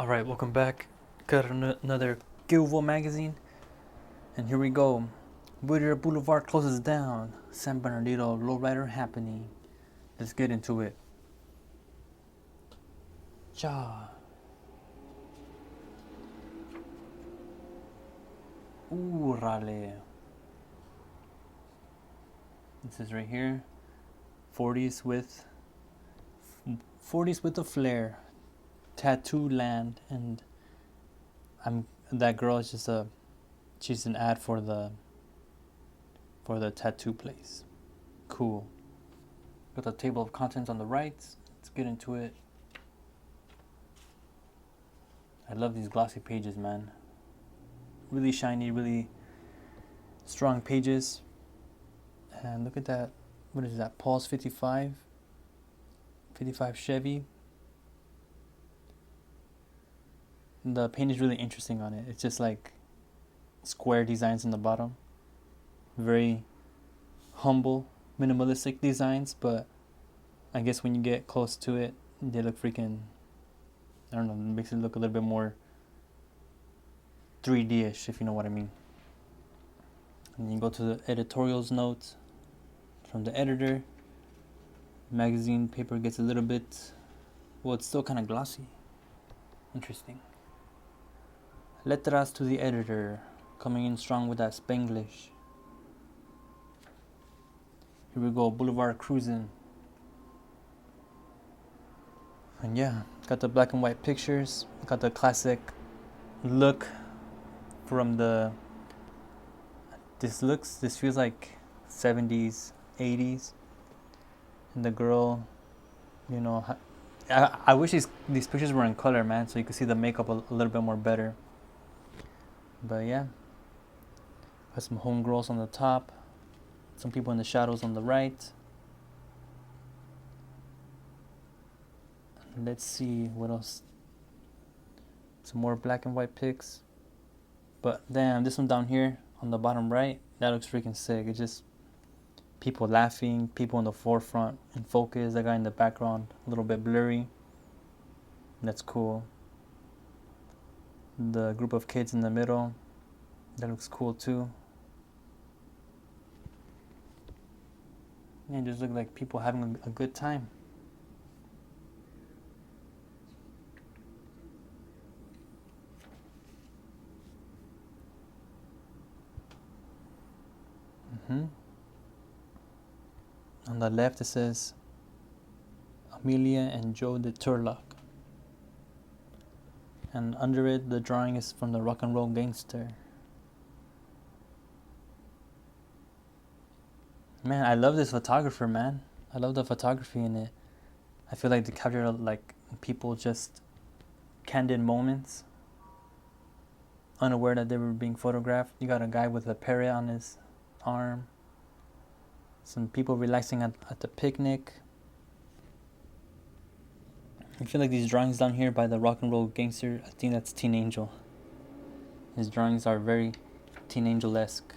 Alright, welcome back. Got another Gilville magazine. And here we go. Whittier Boulevard closes down. San Bernardino Lowrider Happening. Let's get into it. Ja. Rale. This is right here. 40s with a flair. Tattoo land, and that girl is just she's an ad for the tattoo place. Cool. Got the table of contents on the right. Let's get into it. I love these glossy pages, man. Really shiny, really strong pages. And look at that. What is that? Paul's 55 Chevy. The paint is really interesting on it. It's just like square designs in the bottom. Very humble, minimalistic designs, but I guess when you get close to it, they look freaking, I don't know, it makes it look a little bit more 3D-ish, if you know what I mean. And you go to the editorials notes from the editor. Magazine paper gets a little bit, well, it's still kind of glossy. Interesting. Letras to the editor, coming in strong with that Spanglish. Here we go, Boulevard cruising. And yeah, got the black and white pictures, got the classic look from this feels like 70s, 80s. And the girl, you know, I wish these pictures were in color, man, so you could see the makeup a little bit more better. But yeah, got some homegirls on the top, some people in the shadows on the right. Let's see what else. Some more black and white pics. But damn, this one down here on the bottom right, that looks freaking sick. It's just people laughing, people in the forefront in focus, that guy in the background a little bit blurry. That's cool. The group of kids in the middle, that looks cool too. Yeah, just look like people having a good time. On the left it says Amelia and Joe de Turlock. And under it, the drawing is from the Rock and Roll Gangster. Man, I love this photographer, man. I love the photography in it. I feel like they capture like people just candid moments, unaware that they were being photographed. You got a guy with a parrot on his arm. Some people relaxing at the picnic. I feel like these drawings down here by the Rock and Roll Gangster, I think that's Teen Angel. His drawings are very Teen Angel-esque.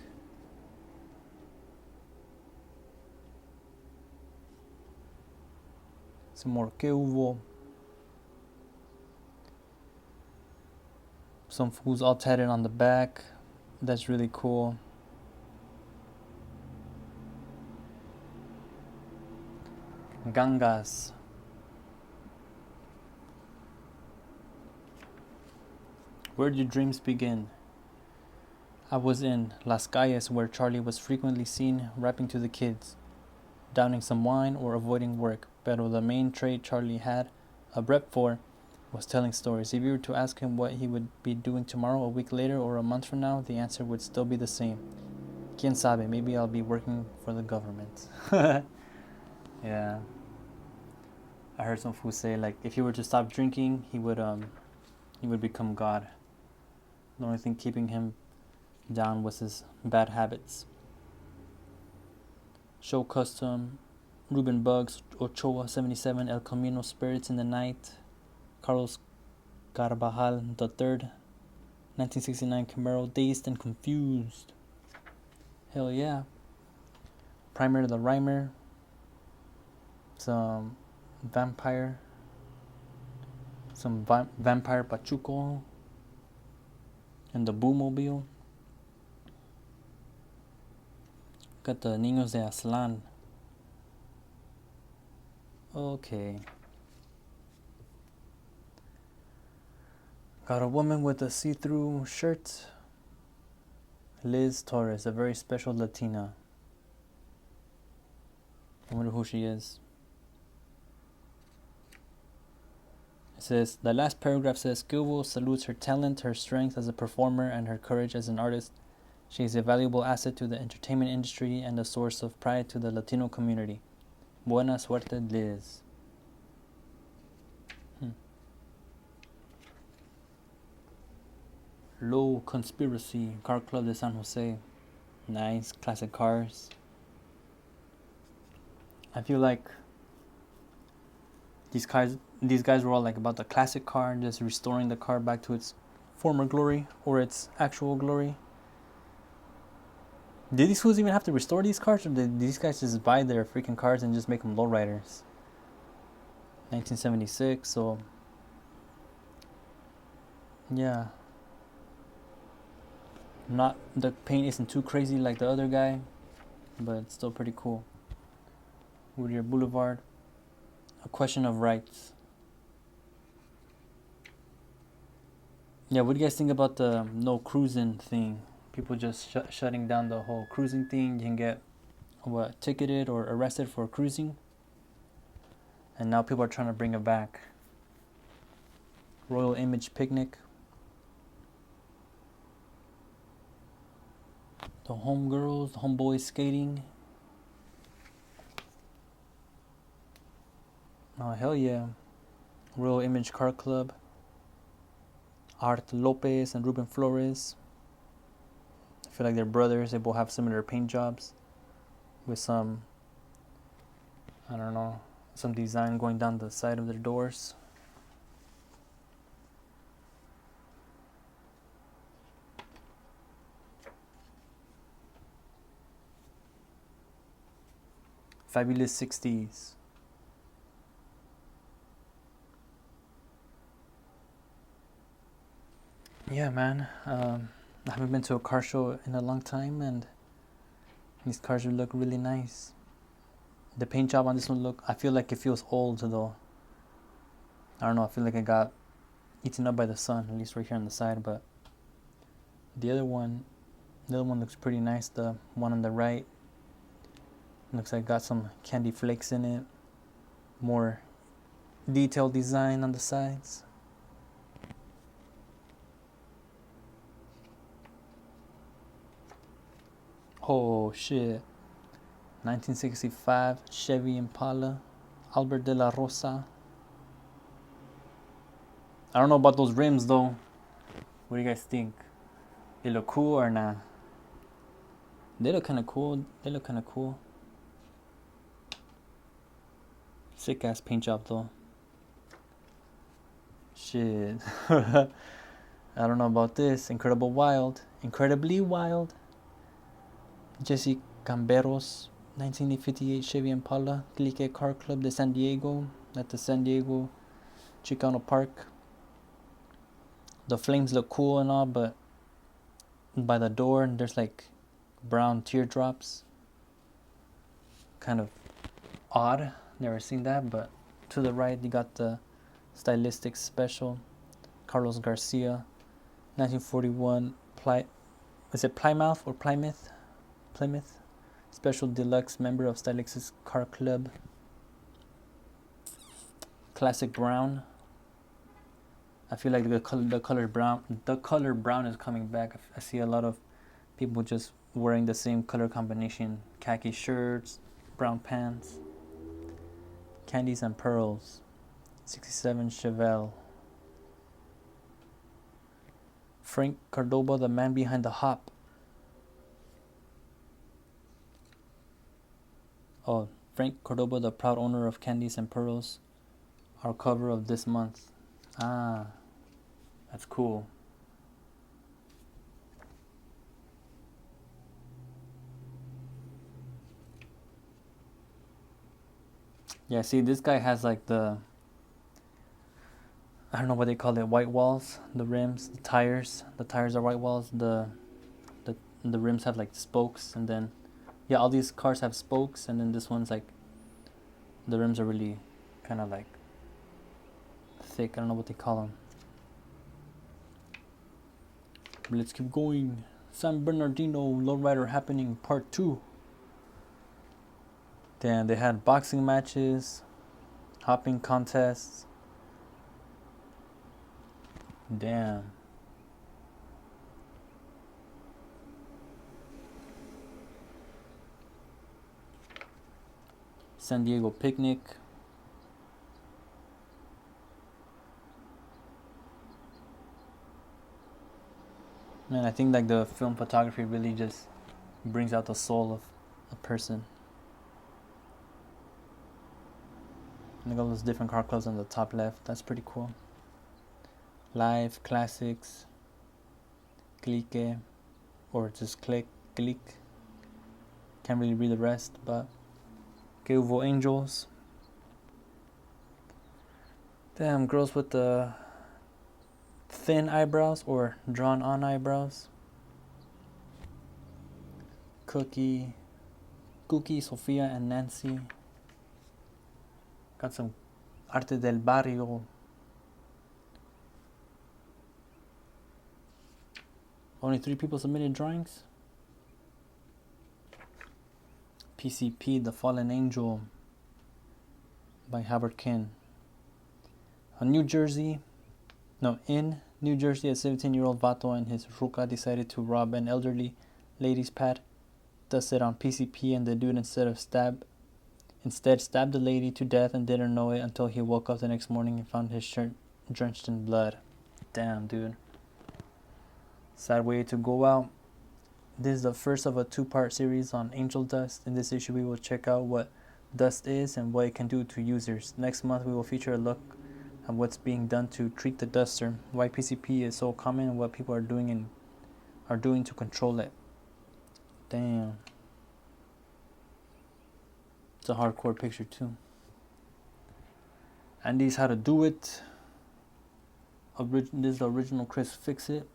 Some more que hubo. Some fools all tatted on the back. That's really cool. Gangas. Where do dreams begin? I was in Las Calles, where Charlie was frequently seen rapping to the kids, downing some wine or avoiding work. But the main trade Charlie had a rep for was telling stories. If you were to ask him what he would be doing tomorrow, a week later, or a month from now, the answer would still be the same. Quien sabe, maybe I'll be working for the government. Yeah. I heard some fool say, like, if he were to stop drinking, he would become God. The only thing keeping him down was his bad habits. Show custom, Ruben Bugs, Ochoa 77, El Camino Spirits in the Night, Carlos Carvajal III, 1969 Camaro, Dazed and Confused. Hell yeah. Primer the Rhymer, some Vampire, Some vampire pachuco. And the Boo-mobile. Got the Niños de Aslan. Okay. Got a woman with a see-through shirt. Liz Torres, a very special Latina. I wonder who she is. It says, the last paragraph says, Gilbo salutes her talent, her strength as a performer, and her courage as an artist. She is a valuable asset to the entertainment industry and a source of pride to the Latino community. Buena suerte, Liz. Low Conspiracy Car Club de San Jose. Nice, classic cars. I feel like these guys were all like about the classic car and just restoring the car back to its former glory or its actual glory. Did these fools even have to restore these cars, or did these guys just buy their freaking cars and just make them lowriders? 1976, so yeah. Not, the paint isn't too crazy like the other guy, but it's still pretty cool. Whittier Boulevard. A question of rights. Yeah, what do you guys think about the no cruising thing? People just shutting down the whole cruising thing. You can get ticketed or arrested for cruising, and now people are trying to bring it back. Royal Image Picnic. The homegirls, the homeboys skating. Oh, hell yeah. Royal Image Car Club. Art Lopez and Ruben Flores. I feel like they're brothers. They both have similar paint jobs with some, I don't know, some design going down the side of their doors. Fabulous 60s. Yeah, man. I haven't been to a car show in a long time, and these cars look really nice. The paint job on this one I feel like it feels old though. I don't know, I feel like it got eaten up by the sun, at least right here on the side, but the other one looks pretty nice. The one on the right looks like it got some candy flakes in it. More detailed design on the sides. Oh shit. 1965 Chevy Impala, Albert de la Rosa. I don't know about those rims though. What do you guys think? They look cool or nah? They look kind of cool. Sick ass paint job though. Shit. I don't know about this. Incredibly wild. Jesse Camberos, 1958 Chevy Impala, Clique Car Club de San Diego, at the San Diego Chicano Park. The flames look cool and all, but by the door there's like brown teardrops. Kind of odd. Never seen that, but to the right you got the stylistic special. Carlos Garcia, 1941 is it Plymouth or Plymouth? Special deluxe member of Stylistic Car Club. Classic brown. I feel like the color brown is coming back. I see a lot of people just wearing the same color combination. Khaki shirts, brown pants. Candies and Pearls, 67 Chevelle. Frank Cordoba, the man behind the hop. Oh, Frank Cordoba, the proud owner of Candies and Pearls, our cover of this month. Ah, that's cool. Yeah, see, this guy has like the, I don't know what they call it, white walls, the rims, the tires. The tires are white walls. The rims have like spokes, and then yeah, all these cars have spokes, and then this one's like the rims are really kind of like thick. I don't know what they call them. But let's keep going. San Bernardino Lowrider Happening Part 2. Then they had boxing matches, hopping contests. Damn. San Diego picnic. Man, I think like the film photography really just brings out the soul of a person. Look at all those different car clubs on the top left. That's pretty cool. Live, classics, clique, or just click. Can't really read the rest, but Que Hubo Angels. Damn, girls with the thin eyebrows or drawn on eyebrows. Cookie, Sophia, and Nancy. Got some Arte del Barrio. Only 3 people submitted drawings. PCP, The Fallen Angel by Howard Kin. In New Jersey, a 17-year-old Vato and his Ruca decided to rob an elderly lady's pad. Thus it on PCP, and the dude instead stabbed the lady to death and didn't know it until he woke up the next morning and found his shirt drenched in blood. Damn, dude. Sad way to go out. This is the first of a 2-part series on angel dust. In this issue, we will check out what dust is and what it can do to users. Next month, we will feature a look at what's being done to treat the duster, why PCP is so common, and what people are doing to control it. Damn. It's a hardcore picture too. Andy's How to Do It. This is the original Chris Fix It.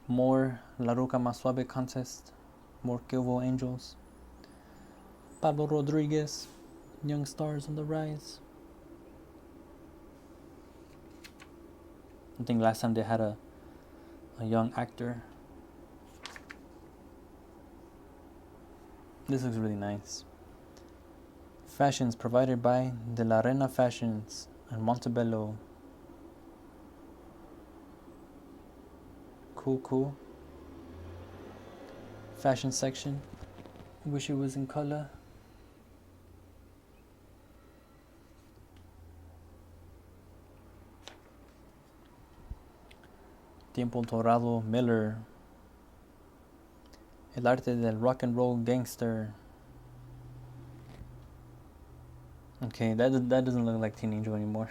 More La Ruca Mas Suave contest. More Que Hubo Angels. Pablo Rodriguez. Young stars on the rise. I think last time they had a young actor. This looks really nice. Fashions provided by De La Rena Fashions and Montebello. Cool. Fashion section. Wish it was in color. Tiempo Dorado Miller. El Arte del Rock and Roll Gangster. Okay, that doesn't look like Teen Angel anymore.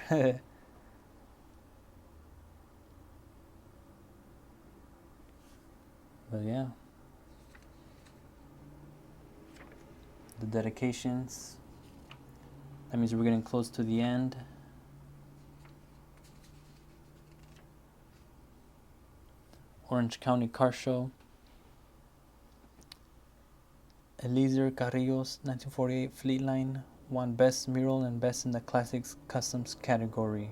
But yeah. The dedications. That means we're getting close to the end. Orange County Car Show. Eliezer Carrillo's 1948 Fleet Line won Best Mural and Best in the Classics Customs category.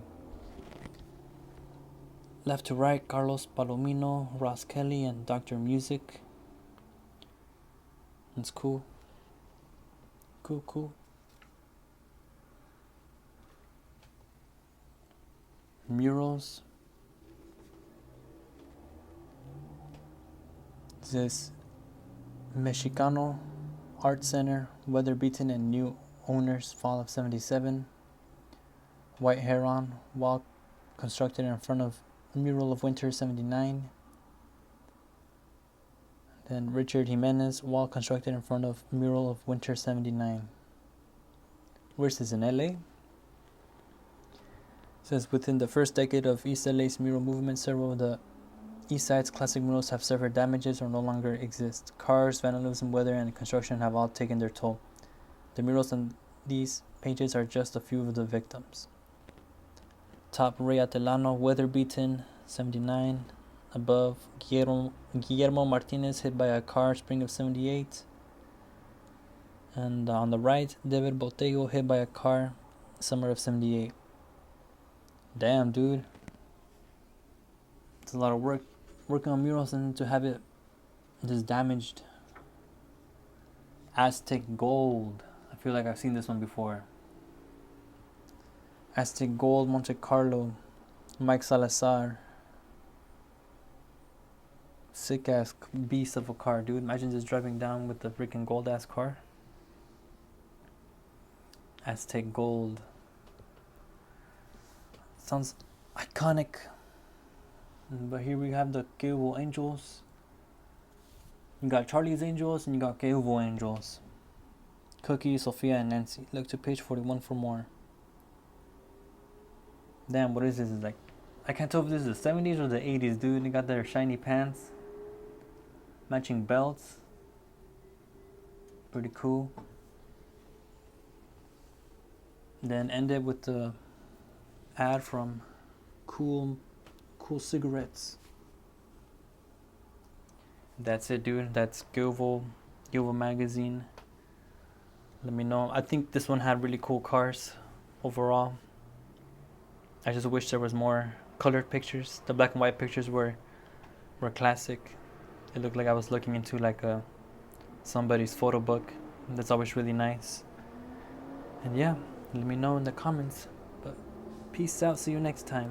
Left to right, Carlos Palomino, Ross Kelly, and Dr. Music. That's cool. Cool. Murals. This Mexicano Art Center, weather beaten and new owners, fall of 77. White Heron, wall constructed in front of mural of winter 79. Then Richard Jimenez, wall constructed in front of mural of winter 79. Where's this, in LA? It says within the first decade of East LA's mural movement, several of the East Side's classic murals have suffered damages or no longer exist. Cars, vandalism, weather, and construction have all taken their toll. The murals on these pages are just a few of the victims. Top Ray Atelano, weather beaten, 79. Above, Guillermo Martinez hit by a car, spring of 78. And on the right, David Botego hit by a car, summer of 78. Damn, dude. It's a lot of work working on murals and to have it just damaged. Aztec Gold. I feel like I've seen this one before. Aztec Gold, Monte Carlo, Mike Salazar. Sick ass beast of a car, dude. Imagine just driving down with the freaking gold ass car. Aztec Gold. Sounds iconic. But here we have the Queuvo Angels. You got Charlie's Angels and you got Queuvo Angels. Cookie, Sophia, and Nancy. Look to page 41 for more. Damn, what is this? It's like, I can't tell if this is the 70s or the 80s, dude. They got their shiny pants, matching belts. Pretty cool. Then ended with the ad from Cool Cigarettes. That's it, dude. That's Queuvo magazine. Let me know. I think this one had really cool cars overall. I just wish there was more colored pictures. The black and white pictures were classic. It looked like I was looking into like somebody's photo book. That's always really nice. And yeah, let me know in the comments. But peace out. See you next time.